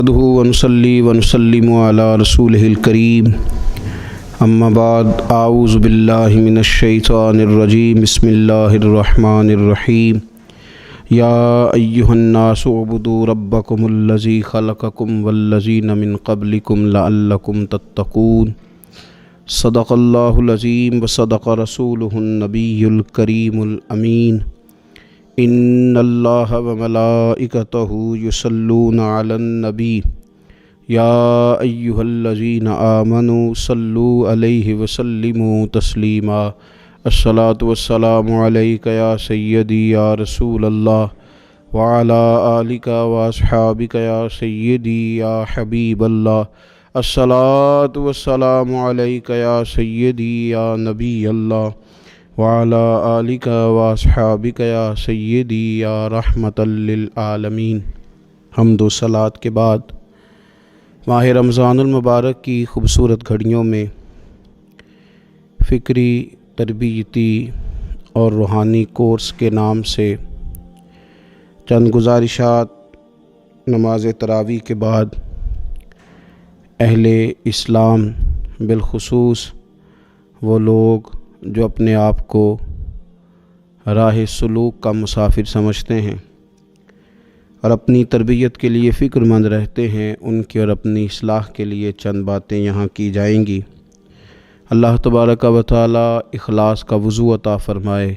نحمده ونصلي ونسلم على رسوله الكريم اما بعد اعوذ باللہ من الشیطان الرجیم بسم اللہ الرحمن الرحیم یا ایہا الناس اعبدوا ربکم الذی خلقکم والذین من قبلکم لعلکم تتقون صدق اللہ العظیم وصدق رسولہ النبی الکریم الامین ان اللہ وملائکتہ یصلون علی النبی یا ایہا الذین آمنوا صلوا علیہ وسلموا تسلیما الصلاۃ والسلام علیک یا سیدی یا رسول اللہ وعلی آلک واصحابک یا سیدی یا حبیب اللہ الصلاۃ والسلام علیک یا سیدی یا نبی اللہ وعلی آلک واصحابک یا سیدی یا رحمۃ للعالمین۔ حمد و صلوات کے بعد ماہ رمضان المبارک کی خوبصورت گھڑیوں میں فکری، تربیتی اور روحانی کورس کے نام سے چند گزارشات نماز تراویح کے بعد اہل اسلام بالخصوص وہ لوگ جو اپنے آپ کو راہ سلوک کا مسافر سمجھتے ہیں اور اپنی تربیت کے لیے فکر مند رہتے ہیں، ان کی اور اپنی اصلاح کے لیے چند باتیں یہاں کی جائیں گی۔ اللہ تبارک و تعالی اخلاص کا وضو عطا فرمائے،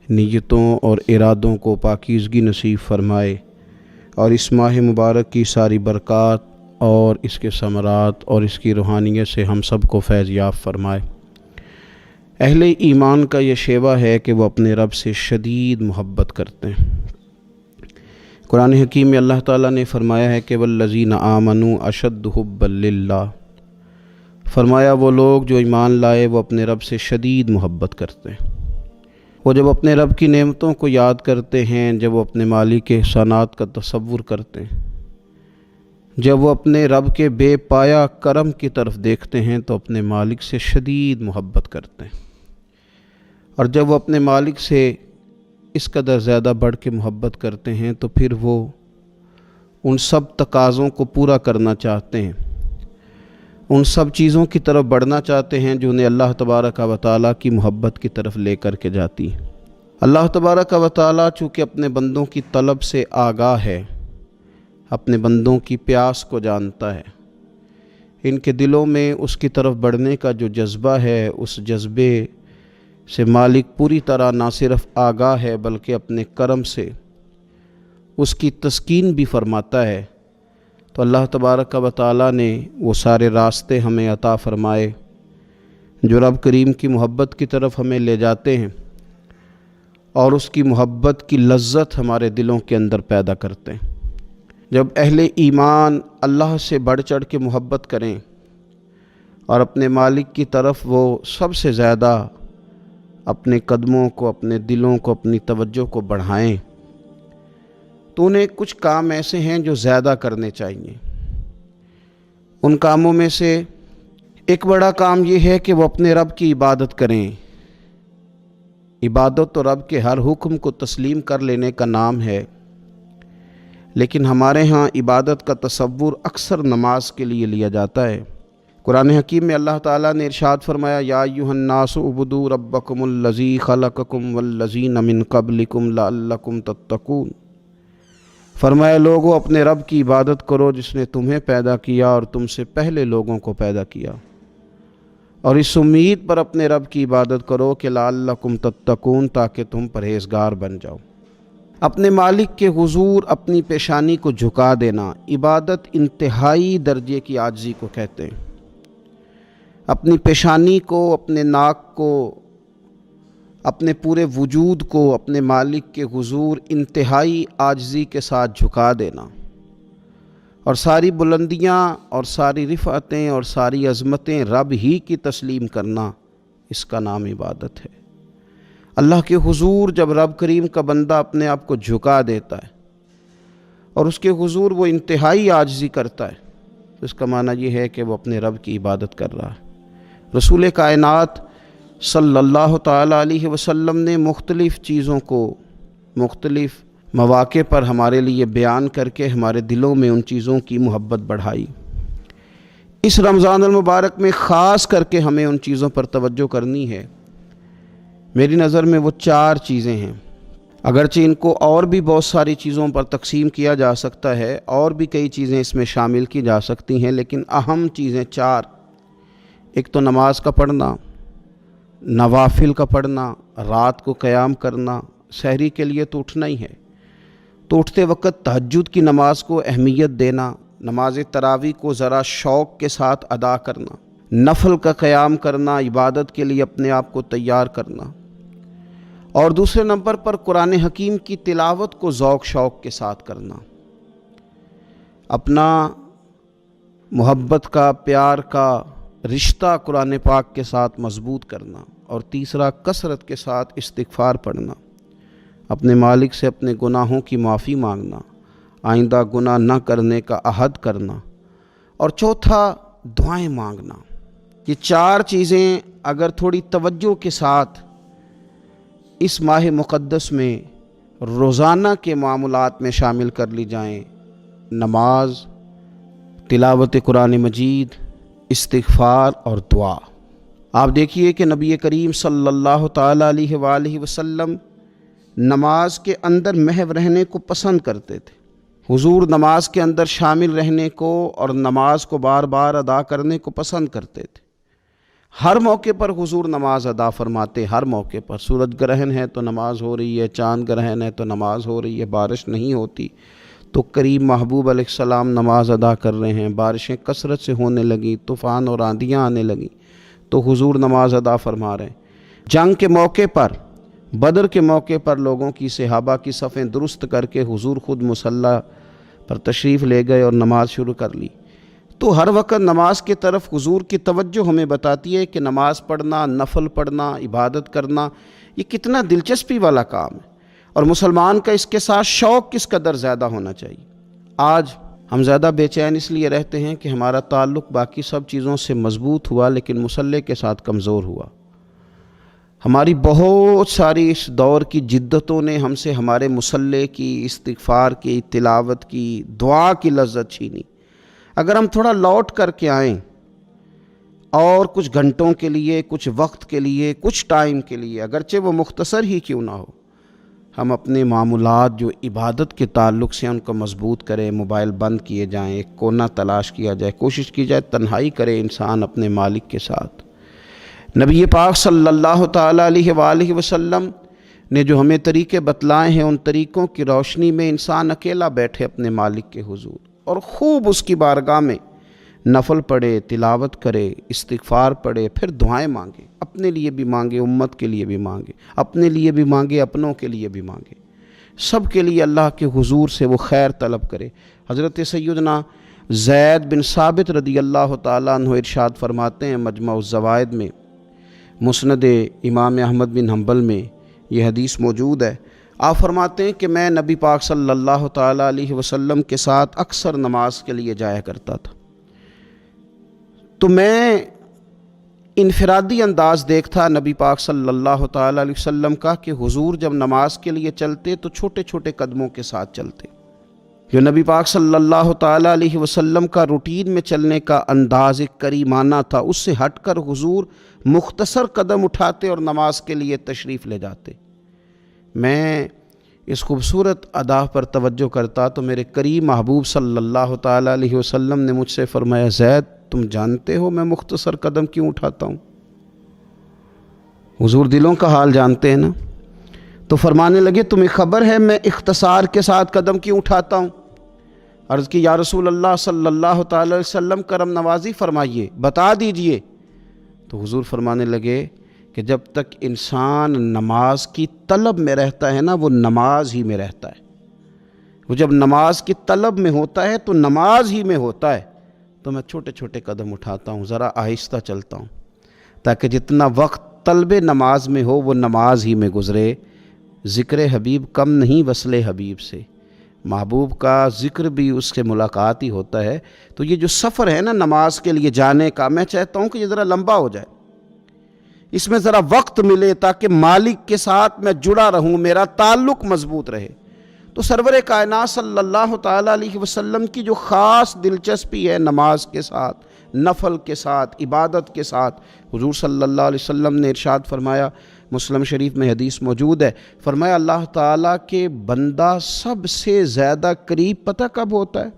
نیتوں اور ارادوں کو پاکیزگی نصیب فرمائے اور اس ماہ مبارک کی ساری برکات اور اس کے ثمرات اور اس کی روحانیت سے ہم سب کو فیض یاب فرمائے۔ اہل ایمان کا یہ شیوہ ہے کہ وہ اپنے رب سے شدید محبت کرتے ہیں۔ قرآن حکیم میں اللہ تعالیٰ نے فرمایا ہے کہ والذین آمنوا اشد حبا للہ، فرمایا وہ لوگ جو ایمان لائے وہ اپنے رب سے شدید محبت کرتے ہیں۔ وہ جب اپنے رب کی نعمتوں کو یاد کرتے ہیں، جب وہ اپنے مالک کے احسانات کا تصور کرتے ہیں، جب وہ اپنے رب کے بے پایا کرم کی طرف دیکھتے ہیں تو اپنے مالک سے شدید محبت کرتے ہیں، اور جب وہ اپنے مالک سے اس قدر زیادہ بڑھ کے محبت کرتے ہیں تو پھر وہ ان سب تقاضوں کو پورا کرنا چاہتے ہیں، ان سب چیزوں کی طرف بڑھنا چاہتے ہیں جو انہیں اللہ تبارک و تعالیٰ کی محبت کی طرف لے کر کے جاتی ہیں۔ اللہ تبارک و تعالیٰ چونکہ اپنے بندوں کی طلب سے آگاہ ہے، اپنے بندوں کی پیاس کو جانتا ہے، ان کے دلوں میں اس کی طرف بڑھنے کا جو جذبہ ہے، اس جذبے سے مالک پوری طرح نہ صرف آگاہ ہے بلکہ اپنے کرم سے اس کی تسکین بھی فرماتا ہے۔ تو اللہ تبارک و تعالیٰ نے وہ سارے راستے ہمیں عطا فرمائے جو رب کریم کی محبت کی طرف ہمیں لے جاتے ہیں اور اس کی محبت کی لذت ہمارے دلوں کے اندر پیدا کرتے ہیں۔ جب اہل ایمان اللہ سے بڑھ چڑھ کے محبت کریں اور اپنے مالک کی طرف وہ سب سے زیادہ اپنے قدموں کو، اپنے دلوں کو، اپنی توجہ کو بڑھائیں تو انہیں کچھ کام ایسے ہیں جو زیادہ کرنے چاہیے۔ ان کاموں میں سے ایک بڑا کام یہ ہے کہ وہ اپنے رب کی عبادت کریں۔ عبادت تو رب کے ہر حکم کو تسلیم کر لینے کا نام ہے، لیکن ہمارے ہاں عبادت کا تصور اکثر نماز کے لیے لیا جاتا ہے۔ قرآن حکیم میں اللہ تعالیٰ نے ارشاد فرمایا یا ایھا الناس اعبدوا ربکم الذی خلقکم والذین من قبلکم لعلکم تتقون، فرمایا لوگو اپنے رب کی عبادت کرو جس نے تمہیں پیدا کیا اور تم سے پہلے لوگوں کو پیدا کیا، اور اس امید پر اپنے رب کی عبادت کرو کہ لعلکم تتقون، تاکہ تم پرہیزگار بن جاؤ۔ اپنے مالک کے حضور اپنی پیشانی کو جھکا دینا عبادت انتہائی درجے کی عاجزی کو کہتے ہیں۔ اپنی پیشانی کو، اپنے ناک کو، اپنے پورے وجود کو اپنے مالک کے حضور انتہائی عاجزی کے ساتھ جھکا دینا اور ساری بلندیاں اور ساری رفعتیں اور ساری عظمتیں رب ہی کی تسلیم کرنا، اس کا نام عبادت ہے۔ اللہ کے حضور جب رب کریم کا بندہ اپنے آپ کو جھکا دیتا ہے اور اس کے حضور وہ انتہائی عاجزی کرتا ہے تو اس کا معنی یہ ہے کہ وہ اپنے رب کی عبادت کر رہا ہے۔ رسول کائنات صلی اللہ تعالیٰ علیہ وسلم نے مختلف چیزوں کو، مختلف مواقع پر ہمارے لیے بیان کر کے ہمارے دلوں میں ان چیزوں کی محبت بڑھائی۔ اس رمضان المبارک میں خاص کر کے ہمیں ان چیزوں پر توجہ کرنی ہے۔ میری نظر میں وہ 4 چیزیں ہیں، اگرچہ ان کو اور بھی بہت ساری چیزوں پر تقسیم کیا جا سکتا ہے، اور بھی کئی چیزیں اس میں شامل کی جا سکتی ہیں، لیکن اہم چیزیں 4۔ ایک تو نماز کا پڑھنا، نوافل کا پڑھنا، رات کو قیام کرنا، سحری کے لیے تو اٹھنا ہی ہے، تو اٹھتے وقت تہجد کی نماز کو اہمیت دینا، نماز تراویح کو ذرا شوق کے ساتھ ادا کرنا، نفل کا قیام کرنا، عبادت کے لیے اپنے آپ کو تیار کرنا، اور دوسرے نمبر پر قرآن حکیم کی تلاوت کو ذوق شوق کے ساتھ کرنا، اپنا محبت کا، پیار کا رشتہ قرآن پاک کے ساتھ مضبوط کرنا، اور تیسرا کثرت کے ساتھ استغفار پڑھنا، اپنے مالک سے اپنے گناہوں کی معافی مانگنا، آئندہ گناہ نہ کرنے کا عہد کرنا، اور چوتھا دعائیں مانگنا۔ یہ 4 چیزیں اگر تھوڑی توجہ کے ساتھ اس ماہ مقدس میں روزانہ کے معاملات میں شامل کر لی جائیں، نماز، تلاوت قرآن مجید، استغفار اور دعا۔ آپ دیکھیے کہ نبی کریم صلی اللہ تعالیٰ علیہ وآلہ وسلم نماز کے اندر محو رہنے کو پسند کرتے تھے۔ حضور نماز کے اندر شامل رہنے کو اور نماز کو بار بار ادا کرنے کو پسند کرتے تھے۔ ہر موقع پر حضور نماز ادا فرماتے، ہر موقع پر۔ سورج گرہن ہے تو نماز ہو رہی ہے، چاند گرہن ہے تو نماز ہو رہی ہے، بارش نہیں ہوتی تو کریم محبوب علیہ السلام نماز ادا کر رہے ہیں، بارشیں کثرت سے ہونے لگیں، طوفان اور آندیاں آنے لگیں تو حضور نماز ادا فرما رہے ہیں۔ جنگ کے موقع پر، بدر کے موقع پر لوگوں کی، صحابہ کی صفیں درست کر کے حضور خود مصلی پر تشریف لے گئے اور نماز شروع کر لی۔ تو ہر وقت نماز کی طرف حضور کی توجہ ہمیں بتاتی ہے کہ نماز پڑھنا، نفل پڑھنا، عبادت کرنا یہ کتنا دلچسپی والا کام ہے، اور مسلمان کا اس کے ساتھ شوق کس قدر زیادہ ہونا چاہیے۔ آج ہم زیادہ بے چین اس لیے رہتے ہیں کہ ہمارا تعلق باقی سب چیزوں سے مضبوط ہوا لیکن مصلی کے ساتھ کمزور ہوا۔ ہماری بہت ساری اس دور کی جدتوں نے ہم سے ہمارے مصلی کی، استغفار کی، تلاوت کی، دعا کی لذت چھینی۔ اگر ہم تھوڑا لوٹ کر کے آئیں اور کچھ گھنٹوں کے لیے، کچھ وقت کے لیے، کچھ ٹائم کے لیے، اگرچہ وہ مختصر ہی کیوں نہ ہو، ہم اپنے معمولات جو عبادت کے تعلق سے ان کو مضبوط کریں، موبائل بند کیے جائیں، ایک کونا تلاش کیا جائے، کوشش کی جائے تنہائی کرے انسان اپنے مالک کے ساتھ۔ نبی پاک صلی اللہ تعالیٰ علیہ وآلہ وسلم نے جو ہمیں طریقے بتلائے ہیں، ان طریقوں کی روشنی میں انسان اکیلا بیٹھے اپنے مالک کے حضور اور خوب اس کی بارگاہ میں نفل پڑھے، تلاوت کرے، استغفار پڑھے، پھر دعائیں مانگے، اپنے لیے بھی مانگے، امت کے لیے بھی مانگے، اپنے لیے بھی مانگے، اپنوں کے لیے بھی مانگے، سب کے لیے اللہ کے حضور سے وہ خیر طلب کرے۔ حضرت سیدنا زید بن ثابت رضی اللہ تعالیٰ عنہ ارشاد فرماتے ہیں، مجمع الزوائد میں، مسند امام احمد بن حنبل میں یہ حدیث موجود ہے۔ آپ فرماتے ہیں کہ میں نبی پاک صلی اللہ تعالیٰ علیہ وسلم کے ساتھ اکثر نماز کے لیے جایا کرتا تھا، تو میں انفرادی انداز دیکھتا نبی پاک صلی اللہ تعالیٰ علیہ وسلم کا کہ حضور جب نماز کے لیے چلتے تو چھوٹے چھوٹے قدموں کے ساتھ چلتے۔ جو نبی پاک صلی اللہ تعالیٰ علیہ وسلم کا روٹین میں چلنے کا انداز ایک کریمانہ تھا، اس سے ہٹ کر حضور مختصر قدم اٹھاتے اور نماز کے لیے تشریف لے جاتے۔ میں اس خوبصورت ادا پر توجہ کرتا تو میرے کریم محبوب صلی اللہ تعالیٰ علیہ وسلم نے مجھ سے فرمایا، زید تم جانتے ہو میں مختصر قدم کیوں اٹھاتا ہوں؟ حضور دلوں کا حال جانتے ہیں نا، تو فرمانے لگے تمہیں خبر ہے میں اختصار کے ساتھ قدم کیوں اٹھاتا ہوں؟ عرض کی یا رسول اللہ صلی اللہ تعالی علیہ وسلم کرم نوازی فرمائیے، بتا دیجئے۔ تو حضور فرمانے لگے کہ جب تک انسان نماز کی طلب میں رہتا ہے نا، وہ نماز ہی میں رہتا ہے۔ وہ جب نماز کی طلب میں ہوتا ہے تو نماز ہی میں ہوتا ہے۔ تو میں چھوٹے چھوٹے قدم اٹھاتا ہوں، ذرا آہستہ چلتا ہوں، تاکہ جتنا وقت طلب نماز میں ہو وہ نماز ہی میں گزرے۔ ذکر حبیب کم نہیں وصل حبیب سے، محبوب کا ذکر بھی اس سے ملاقات ہی ہوتا ہے۔ تو یہ جو سفر ہے نا نماز کے لیے جانے کا، میں چاہتا ہوں کہ یہ ذرا لمبا ہو جائے، اس میں ذرا وقت ملے تاکہ مالک کے ساتھ میں جڑا رہوں، میرا تعلق مضبوط رہے۔ تو سرور کائنات صلی اللہ تعالیٰ علیہ وسلم کی جو خاص دلچسپی ہے نماز کے ساتھ، نفل کے ساتھ، عبادت کے ساتھ، حضور صلی اللہ علیہ وسلم نے ارشاد فرمایا، مسلم شریف میں حدیث موجود ہے، فرمایا اللہ تعالیٰ کے بندہ سب سے زیادہ قریب پتہ کب ہوتا ہے؟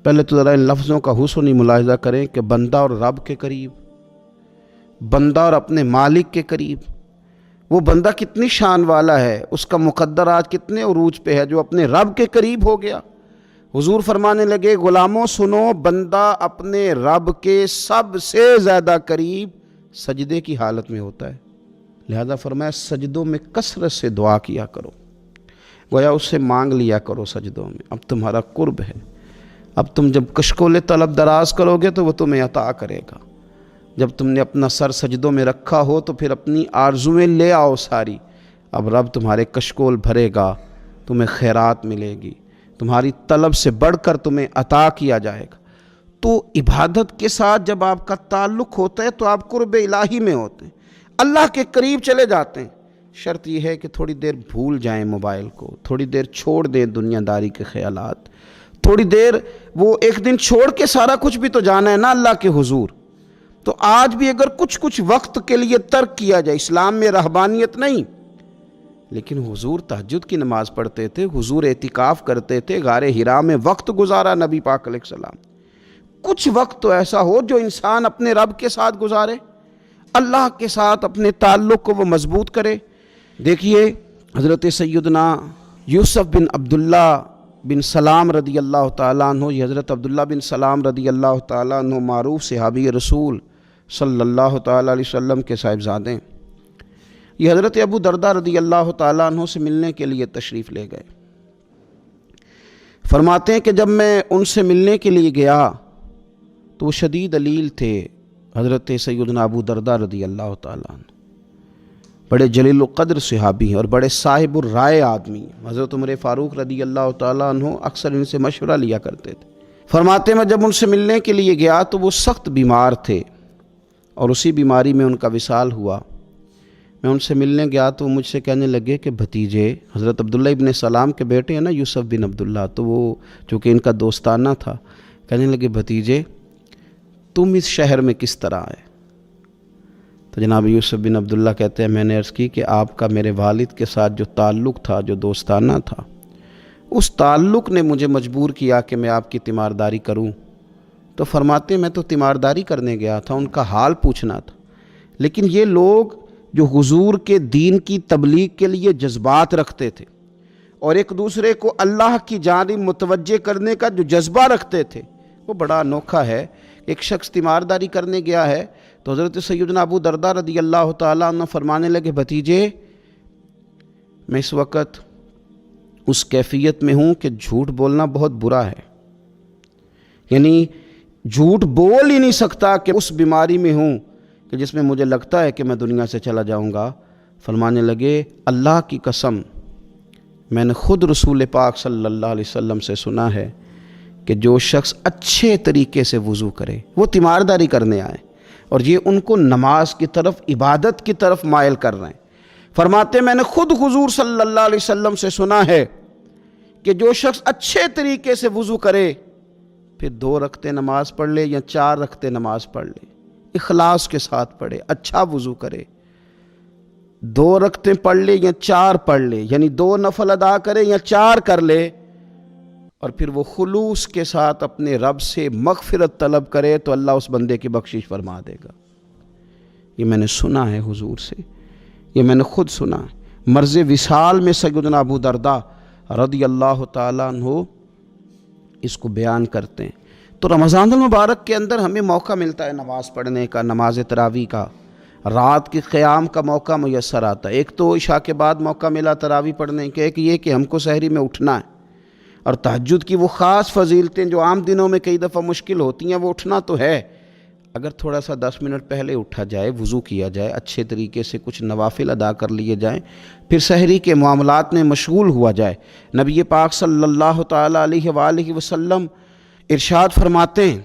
پہلے تو ذرا ان لفظوں کا حسن ملاحظہ کریں کہ بندہ اور رب کے قریب، بندہ اور اپنے مالک کے قریب، وہ بندہ کتنی شان والا ہے، اس کا مقدر آج کتنے عروج پہ ہے جو اپنے رب کے قریب ہو گیا۔ حضور فرمانے لگے غلاموں سنو، بندہ اپنے رب کے سب سے زیادہ قریب سجدے کی حالت میں ہوتا ہے، لہذا فرمایا سجدوں میں کثرت سے دعا کیا کرو، گویا اس سے مانگ لیا کرو سجدوں میں، اب تمہارا قرب ہے، اب تم جب کشکول طلب دراز کرو گے تو وہ تمہیں عطا کرے گا، جب تم نے اپنا سر سجدوں میں رکھا ہو تو پھر اپنی آرزویں لے آؤ ساری، اب رب تمہارے کشکول بھرے گا، تمہیں خیرات ملے گی، تمہاری طلب سے بڑھ کر تمہیں عطا کیا جائے گا۔ تو عبادت کے ساتھ جب آپ کا تعلق ہوتا ہے تو آپ قرب الہی میں ہوتے ہیں، اللہ کے قریب چلے جاتے ہیں۔ شرط یہ ہے کہ تھوڑی دیر بھول جائیں موبائل کو، تھوڑی دیر چھوڑ دیں دنیا داری کے خیالات، تھوڑی دیر وہ ایک دن چھوڑ کے سارا کچھ بھی تو جانا ہے نا اللہ کے حضور۔ تو آج بھی اگر کچھ وقت کے لیے ترک کیا جائے، اسلام میں رہبانیت نہیں، لیکن حضور تہجد کی نماز پڑھتے تھے، حضور اعتکاف کرتے تھے، غار حرا میں وقت گزارا نبی پاک علیہ السلام۔ کچھ وقت تو ایسا ہو جو انسان اپنے رب کے ساتھ گزارے، اللہ کے ساتھ اپنے تعلق کو وہ مضبوط کرے۔ دیکھیے حضرت سیدنا یوسف بن عبداللہ بن سلام رضی اللہ تعالیٰ عنہ، یہ حضرت عبداللہ بن سلام رضی اللہ تعالیٰ عنہ معروف صحابی رسول صلی اللہ تعالیٰ علیہ وسلم کے صاحبزادے ہیں۔ یہ حضرت ابو درداء رضی اللہ تعالیٰ عنہ سے ملنے کے لیے تشریف لے گئے۔ فرماتے ہیں کہ جب میں ان سے ملنے کے لیے گیا تو وہ شدید علیل تھے، حضرت سیدنا ابو درداء رضی اللہ تعالیٰ عنہ بڑے جلیل القدر صحابی ہیں اور بڑے صاحب الرائے آدمی ہیں۔ حضرت عمر فاروق رضی اللہ تعالیٰ عنہ اکثر ان سے مشورہ لیا کرتے تھے۔ فرماتے ہیں میں جب ان سے ملنے کے لیے گیا تو وہ سخت بیمار تھے اور اسی بیماری میں ان کا وصال ہوا۔ میں ان سے ملنے گیا تو وہ مجھ سے کہنے لگے کہ بھتیجے، حضرت عبداللہ ابن سلام کے بیٹے ہیں نا یوسف بن عبداللہ، تو وہ چونکہ ان کا دوستانہ تھا، کہنے لگے بھتیجے تم اس شہر میں کس طرح آئے؟ تو جناب یوسف بن عبداللہ کہتے ہیں میں نے عرض کی کہ آپ کا میرے والد کے ساتھ جو تعلق تھا، جو دوستانہ تھا، اس تعلق نے مجھے مجبور کیا کہ میں آپ کی تیمارداری کروں۔ تو فرماتے میں تو تیمارداری کرنے گیا تھا، ان کا حال پوچھنا تھا، لیکن یہ لوگ جو حضور کے دین کی تبلیغ کے لیے جذبات رکھتے تھے اور ایک دوسرے کو اللہ کی جانب متوجہ کرنے کا جو جذبہ رکھتے تھے، وہ بڑا انوکھا ہے۔ ایک شخص تیمارداری کرنے گیا ہے تو حضرت سیدنا ابو درداء رضی اللہ تعالیٰ عنہ فرمانے لگے بھتیجے میں اس وقت اس کیفیت میں ہوں کہ جھوٹ بولنا بہت برا ہے، یعنی جھوٹ بول ہی نہیں سکتا کہ اس بیماری میں ہوں کہ جس میں مجھے لگتا ہے کہ میں دنیا سے چلا جاؤں گا۔ فرمانے لگے اللہ کی قسم میں نے خود رسول پاک صلی اللہ علیہ وسلم سے سنا ہے کہ جو شخص اچھے طریقے سے وضو کرے، وہ تیمارداری کرنے آئے اور یہ ان کو نماز کی طرف، عبادت کی طرف مائل کر رہے ہیں۔ فرماتے میں نے خود حضور صلی اللہ علیہ وسلم سے سنا ہے کہ جو شخص اچھے طریقے سے وضو کرے پھر 2 رکعتیں نماز پڑھ لے یا 4 رکعتیں نماز پڑھ لے، اخلاص کے ساتھ پڑھے، اچھا وضو کرے، 2 رکعتیں پڑھ لے یا 4 پڑھ لے، یعنی 2 نفل ادا کرے یا 4 کر لے، اور پھر وہ خلوص کے ساتھ اپنے رب سے مغفرت طلب کرے تو اللہ اس بندے کی بخشش فرما دے گا۔ یہ میں نے سنا ہے حضور سے، یہ میں نے خود سنا ہے۔ مرض وصال میں سیدنا ابو درداء رضی اللہ تعالیٰ عنہ اس کو بیان کرتے ہیں۔ تو رمضان المبارک کے اندر ہمیں موقع ملتا ہے نماز پڑھنے کا، نماز تراویح کا، رات کے قیام کا موقع میسر آتا ہے۔ ایک تو عشاء کے بعد موقع ملا تراویح پڑھنے کے، ایک یہ کہ ہم کو سحری میں اٹھنا ہے، اور تہجد کی وہ خاص فضیلتیں جو عام دنوں میں کئی دفعہ مشکل ہوتی ہیں وہ اٹھنا تو ہے۔ اگر تھوڑا سا 10 منٹ پہلے اٹھا جائے، وضو کیا جائے، اچھے طریقے سے کچھ نوافل ادا کر لیے جائیں، پھر سحری کے معاملات میں مشغول ہوا جائے۔ نبی پاک صلی اللہ تعالیٰ علیہ وآلہ وسلم ارشاد فرماتے ہیں،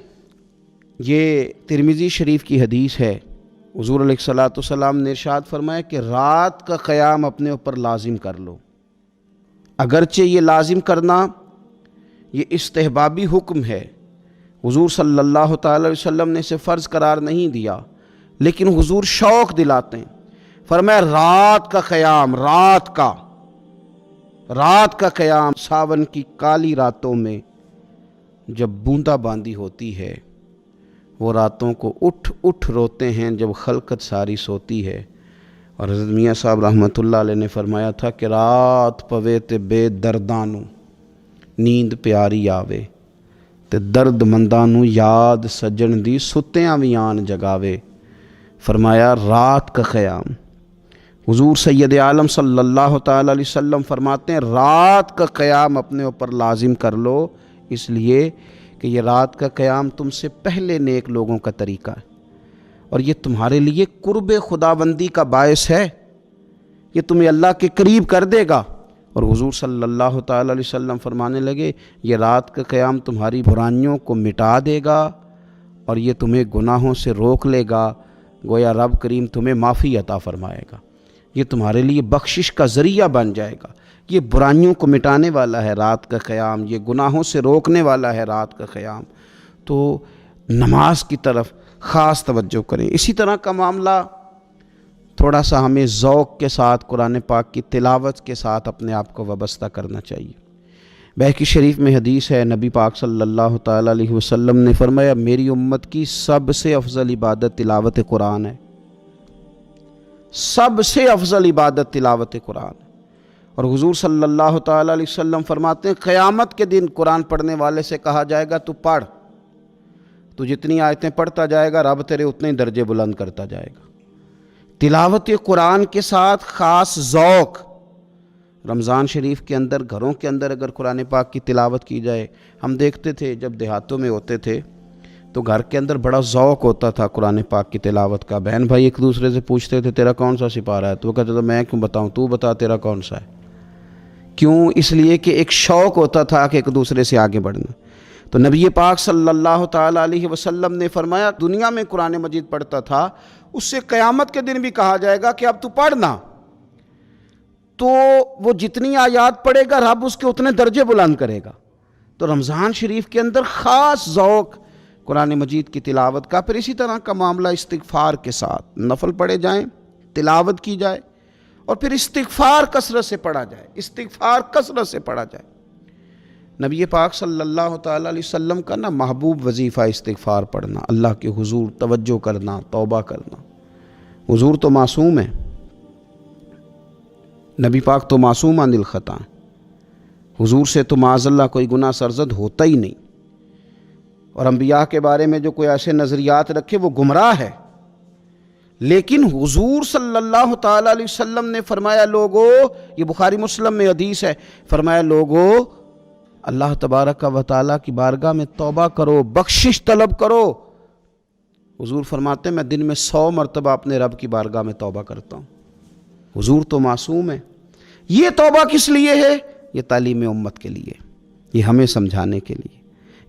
یہ ترمذی شریف کی حدیث ہے، حضور علیہ الصلوۃ والسلام نے ارشاد فرمایا کہ رات کا قیام اپنے اوپر لازم کر لو، اگرچہ یہ لازم کرنا یہ استحبابی حکم ہے، حضور صلی اللہ تعالی علیہ وسلم نے اسے فرض قرار نہیں دیا، لیکن حضور شوق دلاتے ہیں۔ فرمایا رات کا قیام، رات کا قیام، ساون کی کالی راتوں میں جب بوندا باندی ہوتی ہے، وہ راتوں کو اٹھ اٹھ روتے ہیں جب خلقت ساری سوتی ہے۔ اور حضرت میاں صاحب رحمۃ اللہ علیہ نے فرمایا تھا کہ رات پوے تے بے دردانو نیند پیاری آوے، تے درد مندانو یاد سجن دی ستیاں وی آن جگاوے۔ فرمایا رات کا قیام، حضور سید عالم صلی اللہ تعالی علیہ وسلم فرماتے ہیں رات کا قیام اپنے اوپر لازم کر لو، اس لیے کہ یہ رات کا قیام تم سے پہلے نیک لوگوں کا طریقہ ہے، اور یہ تمہارے لیے قرب خداوندی کا باعث ہے، یہ تمہیں اللہ کے قریب کر دے گا۔ اور حضور صلی اللہ تعالی علیہ وسلم فرمانے لگے یہ رات کا قیام تمہاری برائیوں کو مٹا دے گا اور یہ تمہیں گناہوں سے روک لے گا، گویا رب کریم تمہیں معافی عطا فرمائے گا، یہ تمہارے لیے بخشش کا ذریعہ بن جائے گا۔ یہ برائیوں کو مٹانے والا ہے رات کا قیام، یہ گناہوں سے روکنے والا ہے رات کا قیام۔ تو نماز کی طرف خاص توجہ کریں۔ اسی طرح کا معاملہ تھوڑا سا ہمیں ذوق کے ساتھ قرآن پاک کی تلاوت کے ساتھ اپنے آپ کو وابستہ کرنا چاہیے۔ بہقی شریف میں حدیث ہے، نبی پاک صلی اللہ تعالی علیہ وسلم نے فرمایا میری امت کی سب سے افضل عبادت تلاوت قرآن ہے، سب سے افضل عبادت تلاوت قرآن۔ اور حضور صلی اللہ تعالی علیہ وسلم فرماتے ہیں قیامت کے دن قرآن پڑھنے والے سے کہا جائے گا تو پڑھ، تو جتنی آیتیں پڑھتا جائے گا رب تیرے اتنے درجے بلند کرتا جائے گا۔ تلاوت قرآن کے ساتھ خاص ذوق، رمضان شریف کے اندر گھروں کے اندر اگر قرآن پاک کی تلاوت کی جائے، ہم دیکھتے تھے جب دیہاتوں میں ہوتے تھے تو گھر کے اندر بڑا ذوق ہوتا تھا قرآن پاک کی تلاوت کا۔ بہن بھائی ایک دوسرے سے پوچھتے تھے تیرا کون سا سپارہ ہے، تو وہ کہتے تھے میں کیوں بتاؤں، تو بتا تیرا کون سا ہے۔ کیوں؟ اس لیے کہ ایک شوق ہوتا تھا کہ ایک دوسرے سے آگے بڑھنا۔ تو نبی پاک صلی اللہ تعالی علیہ وسلم نے فرمایا دنیا میں قرآن مجید پڑھتا تھا، اس سے قیامت کے دن بھی کہا جائے گا کہ اب تو پڑھنا، تو وہ جتنی آیات پڑھے گا رب اس کے اتنے درجے بلند کرے گا۔ تو رمضان شریف کے اندر خاص ذوق قرآن مجید کی تلاوت کا۔ پھر اسی طرح کا معاملہ استغفار کے ساتھ، نفل پڑھے جائیں، تلاوت کی جائے، اور پھر استغفار کثرت سے پڑھا جائے، استغفار کثرت سے پڑھا جائے۔ نبی پاک صلی اللہ تعالی علیہ وسلم کا محبوب وظیفہ استغفار پڑھنا، اللہ کے حضور توجہ کرنا، توبہ کرنا۔ حضور تو معصوم ہے، نبی پاک تو معصوم عن الخطا، حضور سے تو معاذ اللہ کوئی گناہ سرزد ہوتا ہی نہیں، اور انبیاء کے بارے میں جو کوئی ایسے نظریات رکھے وہ گمراہ ہے۔ لیکن حضور صلی اللہ تعالی علیہ وسلم نے فرمایا لوگو، یہ بخاری مسلم میں حدیث ہے، فرمایا لوگو اللہ تبارک و تعالیٰ کی بارگاہ میں توبہ کرو، بخشش طلب کرو۔ حضور فرماتے ہیں میں دن میں 100 مرتبہ اپنے رب کی بارگاہ میں توبہ کرتا ہوں۔ حضور تو معصوم ہے۔ یہ توبہ کس لیے ہے؟ یہ تعلیم امت کے لیے، یہ ہمیں سمجھانے کے لیے،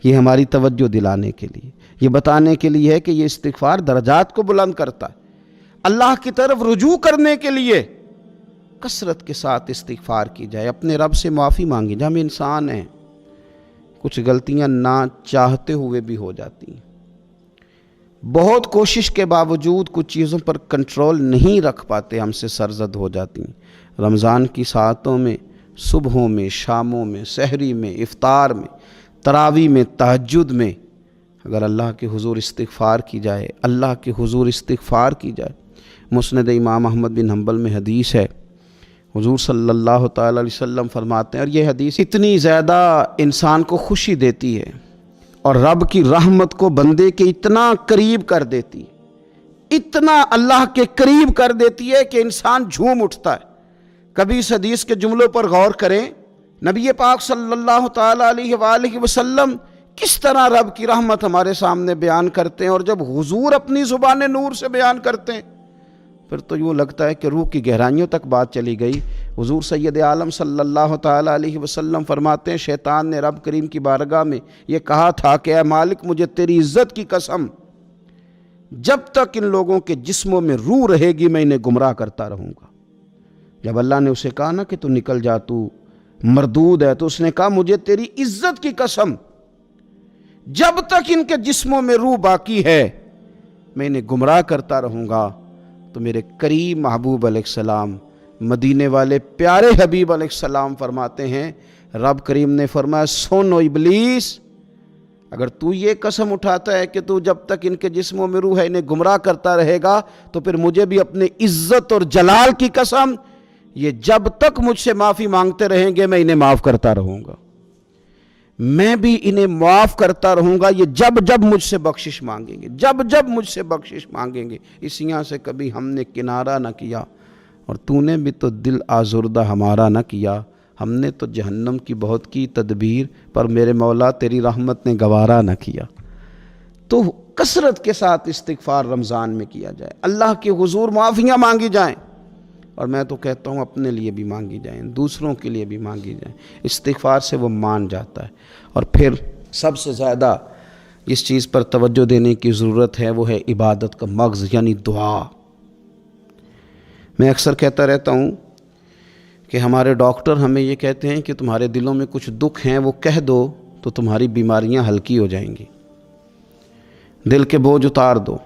یہ ہماری توجہ دلانے کے لیے، یہ بتانے کے لیے ہے کہ یہ استغفار درجات کو بلند کرتا ہے۔ اللہ کی طرف رجوع کرنے کے لیے کثرت کے ساتھ استغفار کی جائے، اپنے رب سے معافی مانگی جائے۔ ہم انسان ہیں، کچھ غلطیاں نہ چاہتے ہوئے بھی ہو جاتی ہیں، بہت کوشش کے باوجود کچھ چیزوں پر کنٹرول نہیں رکھ پاتے، ہم سے سرزد ہو جاتی ہیں۔ رمضان کی ساعتوں میں، صبحوں میں، شاموں میں، سحری میں، افطار میں، تراویح میں، تہجد میں اگر اللہ کے حضور استغفار کی جائے، اللہ کے حضور استغفار کی جائے۔ مسند امام احمد بن حنبل میں حدیث ہے، حضور صلی اللہ تعالی علیہ وسلم فرماتے ہیں، اور یہ حدیث اتنی زیادہ انسان کو خوشی دیتی ہے اور رب کی رحمت کو بندے کے اتنا قریب کر دیتی ہے، اتنا اللہ کے قریب کر دیتی ہے کہ انسان جھوم اٹھتا ہے۔ کبھی اس حدیث کے جملوں پر غور کریں، نبی پاک صلی اللہ تعالی علیہ وآلہ وسلم کس طرح رب کی رحمت ہمارے سامنے بیان کرتے ہیں، اور جب حضور اپنی زبان نور سے بیان کرتے ہیں پھر تو یوں لگتا ہے کہ روح کی گہرائیوں تک بات چلی گئی۔ حضور سید عالم صلی اللہ تعالی علیہ وسلم فرماتے ہیں شیطان نے رب کریم کی بارگاہ میں یہ کہا تھا کہ اے مالک مجھے تیری عزت کی قسم، جب تک ان لوگوں کے جسموں میں روح رہے گی میں انہیں گمراہ کرتا رہوں گا۔ جب اللہ نے اسے کہا نا کہ تو نکل جا، تو مردود ہے، تو اس نے کہا مجھے تیری عزت کی قسم، جب تک ان کے جسموں میں روح باقی ہے میں انہیں گمراہ کرتا رہوں گا۔ تو میرے کریم محبوب علیہ السلام، مدینے والے پیارے حبیب علیہ السلام فرماتے ہیں، رب کریم نے فرمایا سنو ابلیس، اگر تو یہ قسم اٹھاتا ہے کہ تو جب تک ان کے جسموں میں روح ہے انہیں گمراہ کرتا رہے گا، تو پھر مجھے بھی اپنے عزت اور جلال کی قسم، یہ جب تک مجھ سے معافی مانگتے رہیں گے میں انہیں معاف کرتا رہوں گا، میں بھی انہیں معاف کرتا رہوں گا، یہ جب جب مجھ سے بخشش مانگیں گے، جب جب مجھ سے بخشش مانگیں گے۔ اس یہاں سے کبھی ہم نے کنارہ نہ کیا، اور تو نے بھی تو دل آزردہ ہمارا نہ کیا، ہم نے تو جہنم کی بہت کی تدبیر، پر میرے مولا تیری رحمت نے گوارا نہ کیا۔ تو کثرت کے ساتھ استغفار رمضان میں کیا جائے، اللہ کے حضور معافیاں مانگی جائیں، اور میں تو کہتا ہوں اپنے لیے بھی مانگی جائیں، دوسروں کے لیے بھی مانگی جائیں۔ استغفار سے وہ مان جاتا ہے۔ اور پھر سب سے زیادہ جس چیز پر توجہ دینے کی ضرورت ہے وہ ہے عبادت کا مغز، یعنی دعا۔ میں اکثر کہتا رہتا ہوں کہ ہمارے ڈاکٹر ہمیں یہ کہتے ہیں کہ تمہارے دلوں میں کچھ دکھ ہیں وہ کہہ دو تو تمہاری بیماریاں ہلکی ہو جائیں گی، دل کے بوجھ اتار دو،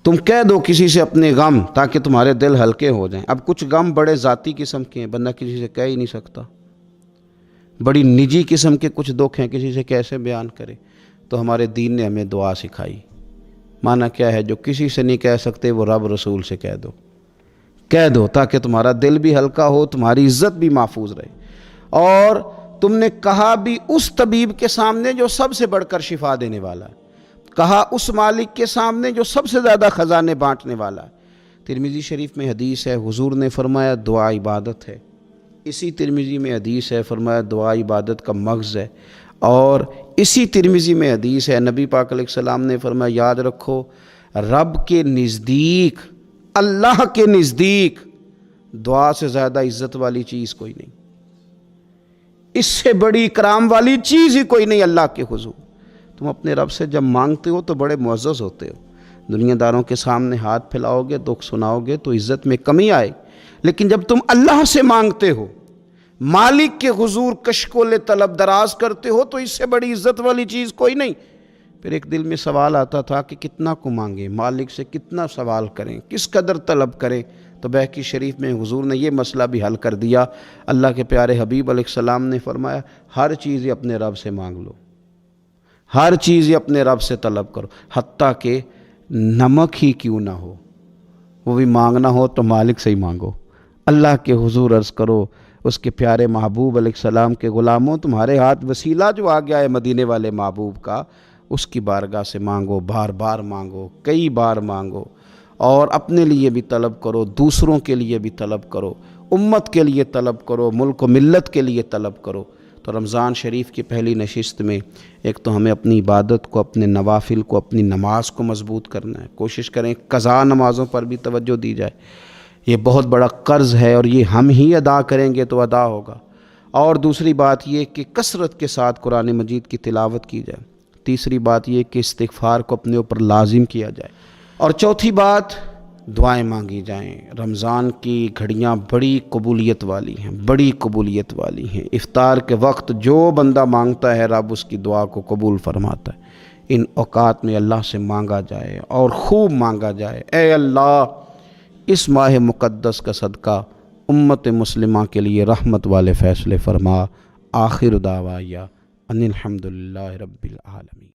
تم کہہ دو کسی سے اپنے غم تاکہ تمہارے دل ہلکے ہو جائیں۔ اب کچھ غم بڑے ذاتی قسم کے ہیں، بندہ کسی سے کہہ ہی نہیں سکتا، بڑی نجی قسم کے کچھ دکھ ہیں، کسی سے کیسے بیان کرے؟ تو ہمارے دین نے ہمیں دعا سکھائی۔ معنی کیا ہے؟ جو کسی سے نہیں کہہ سکتے وہ رب رسول سے کہہ دو تاکہ تمہارا دل بھی ہلکا ہو، تمہاری عزت بھی محفوظ رہے۔ اور تم نے کہا بھی اس طبیب کے سامنے جو سب سے بڑھ کر شفا دینے والا ہے، کہا اس مالک کے سامنے جو سب سے زیادہ خزانے بانٹنے والا ہے۔ ترمذی شریف میں حدیث ہے، حضور نے فرمایا دعا عبادت ہے۔ اسی ترمذی میں حدیث ہے، فرمایا دعا عبادت کا مغز ہے۔ اور اسی ترمذی میں حدیث ہے، نبی پاک علیہ السلام نے فرمایا یاد رکھو رب کے نزدیک، اللہ کے نزدیک دعا سے زیادہ عزت والی چیز کوئی نہیں، اس سے بڑی اکرام والی چیز ہی کوئی نہیں اللہ کے حضور۔ تم اپنے رب سے جب مانگتے ہو تو بڑے معزز ہوتے ہو، دنیا داروں کے سامنے ہاتھ پھیلاؤ گے، دکھ سناؤ گے تو عزت میں کمی آئے، لیکن جب تم اللہ سے مانگتے ہو، مالک کے حضور کشکول طلب دراز کرتے ہو، تو اس سے بڑی عزت والی چیز کوئی نہیں۔ پھر ایک دل میں سوال آتا تھا کہ کتنا کو مانگیں، مالک سے کتنا سوال کریں، کس قدر طلب کریں؟ تو بہقی شریف میں حضور نے یہ مسئلہ بھی حل کر دیا۔ اللہ کے پیارے حبیب علیہ السلام نے فرمایا ہر چیز اپنے رب سے مانگ لو، ہر چیز اپنے رب سے طلب کرو، حتیٰ کہ نمک ہی کیوں نہ ہو، وہ بھی مانگنا ہو تو مالک سے ہی مانگو۔ اللہ کے حضور عرض کرو اس کے پیارے محبوب علیہ السلام کے غلاموں، تمہارے ہاتھ وسیلہ جو آ گیا ہے مدینے والے محبوب کا، اس کی بارگاہ سے مانگو، بار بار مانگو، کئی بار مانگو، اور اپنے لیے بھی طلب کرو، دوسروں کے لیے بھی طلب کرو، امت کے لیے طلب کرو، ملک و ملت کے لیے طلب کرو۔ تو رمضان شریف کی پہلی نشست میں ایک تو ہمیں اپنی عبادت کو، اپنے نوافل کو، اپنی نماز کو مضبوط کرنا ہے، کوشش کریں قضا نمازوں پر بھی توجہ دی جائے، یہ بہت بڑا قرض ہے اور یہ ہم ہی ادا کریں گے تو ادا ہوگا۔ اور دوسری بات یہ کہ کثرت کے ساتھ قرآن مجید کی تلاوت کی جائے۔ تیسری بات یہ کہ استغفار کو اپنے اوپر لازم کیا جائے۔ اور چوتھی بات دعائیں مانگی جائیں۔ رمضان کی گھڑیاں بڑی قبولیت والی ہیں، بڑی قبولیت والی ہیں۔ افطار کے وقت جو بندہ مانگتا ہے رب اس کی دعا کو قبول فرماتا ہے۔ ان اوقات میں اللہ سے مانگا جائے اور خوب مانگا جائے، اے اللہ اس ماہ مقدس کا صدقہ امت مسلمہ کے لیے رحمت والے فیصلے فرما۔ آخر دعوایا ان الحمدللہ رب العالمین۔